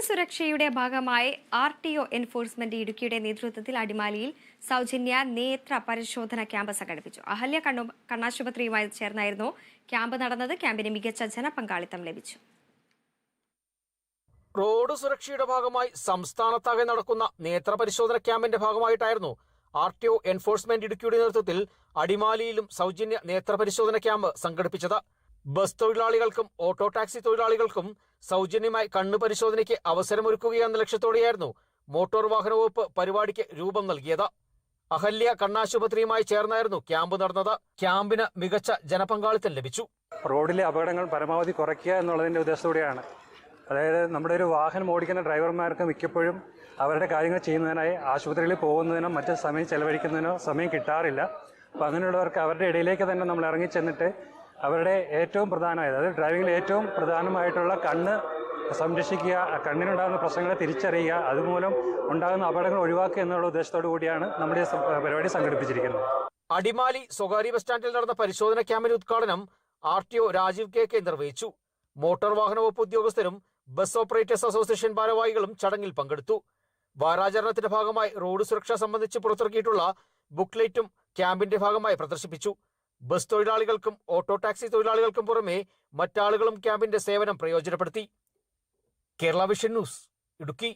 സുരക്ഷയുടെ ഭാഗമായി RTO enforcement ഇടുക്കിയുടെ നേതൃത്വത്തിൽ അടിമാലിയിൽ സൗജന്യ നേത്ര പരിശോധന ക്യാമ്പ് സംഘടിപ്പിച്ചു. അഹല്യ കണ്ണാശുപത്രിയുമായി ചേർന്നായിരുന്നു ക്യാമ്പ് നടന്നത്. ക്യാമ്പിന് മികച്ച ജനപങ്കാളിത്തം ലഭിച്ചു. റോഡ് സുരക്ഷയുടെ ഭാഗമായി സംസ്ഥാനത്താകെ നടക്കുന്ന നേത്ര പരിശോധന ക്യാമ്പിന്റെ ഭാഗമായിട്ടായിരുന്നു RTO എൻഫോഴ്സ്മെന്റ് ഇടുക്കിയുടെ നേതൃത്വത്തിൽ അടിമാലിയിലും സൗജന്യ നേത്ര പരിശോധന ക്യാമ്പ് സംഘടിപ്പിച്ചത്. ബസ് തൊഴിലാളികൾക്കും ഓട്ടോ ടാക്സി തൊഴിലാളികൾക്കും സൗജന്യമായി കണ്ണ് പരിശോധനയ്ക്ക് അവസരമൊരുക്കുകയെന്ന ലക്ഷ്യത്തോടെയായിരുന്നു മോട്ടോർ വാഹന വകുപ്പ് പരിപാടിക്ക് രൂപം നൽകിയത്. അഹല്യ കണ്ണാശുപത്രിയുമായി ചേർന്നായിരുന്നു ക്യാമ്പ് നടന്നത്. ക്യാമ്പിന് മികച്ച ജനപങ്കാളിത്തം ലഭിച്ചു. റോഡിലെ അപകടങ്ങൾ പരമാവധി കുറയ്ക്കുക എന്നുള്ളതിന്റെ ഉദ്ദേശത്തോടെയാണ്. അതായത് നമ്മുടെ ഒരു വാഹനം ഓടിക്കുന്ന ഡ്രൈവർമാർക്ക് മിക്കപ്പോഴും അവരുടെ കാര്യങ്ങൾ ചെയ്യുന്നതിനായി ആശുപത്രികളിൽ പോകുന്നതിനോ മറ്റ് സമയം ചെലവഴിക്കുന്നതിനോ സമയം കിട്ടാറില്ല. അപ്പോൾ അങ്ങനെയുള്ളവർക്ക് അവരുടെ ഇടയിലേക്ക് തന്നെ നമ്മൾ ഇറങ്ങിച്ചെന്നിട്ട് അവരുടെ ഏറ്റവും പ്രധാനമായത്, അതായത് ഡ്രൈവിംഗിൽ ഏറ്റവും പ്രധാനമായിട്ടുള്ള കണ്ണ് സംരക്ഷിക്കുക, കണ്ണിനുണ്ടാകുന്ന പ്രശ്നങ്ങളെ തിരിച്ചറിയുക, അതുമൂലം ഉണ്ടാകുന്ന അപകടങ്ങൾ ഒഴിവാക്കുക എന്നുള്ള ഉദ്ദേശത്തോടു കൂടിയാണ് നമ്മുടെ പരിപാടി സംഘടിപ്പിച്ചിരിക്കുന്നത്. അടിമാലി സ്വകാര്യ ബസ് സ്റ്റാൻഡിൽ നടന്ന പരിശോധന ക്യാമ്പിന്റെ ഉദ്ഘാടനം RTO രാജീവ് KK നിർവഹിച്ചു. മോട്ടോർ വാഹന വകുപ്പ് ഉദ്യോഗസ്ഥരും ബസ് ഓപ്പറേറ്റേഴ്സ് അസോസിയേഷൻ ഭാരവാഹികളും ചടങ്ങിൽ പങ്കെടുത്തു. വാരാചരണത്തിന്റെ ഭാഗമായി റോഡ് സുരക്ഷ സംബന്ധിച്ച് പുറത്തിറക്കിയിട്ടുള്ള ബുക്ക്ലെറ്റും ക്യാമ്പിന്റെ ഭാഗമായി പ്രദർശിപ്പിച്ചു. ബസ് തൊഴിലാളികൾക്കും ഓട്ടോ ടാക്സി തൊഴിലാളികൾക്കും പുറമെ മറ്റാളുകളും ക്യാമ്പിന്റെ സേവനം പ്രയോജനപ്പെടുത്തി. Kerala vision news, Idukki.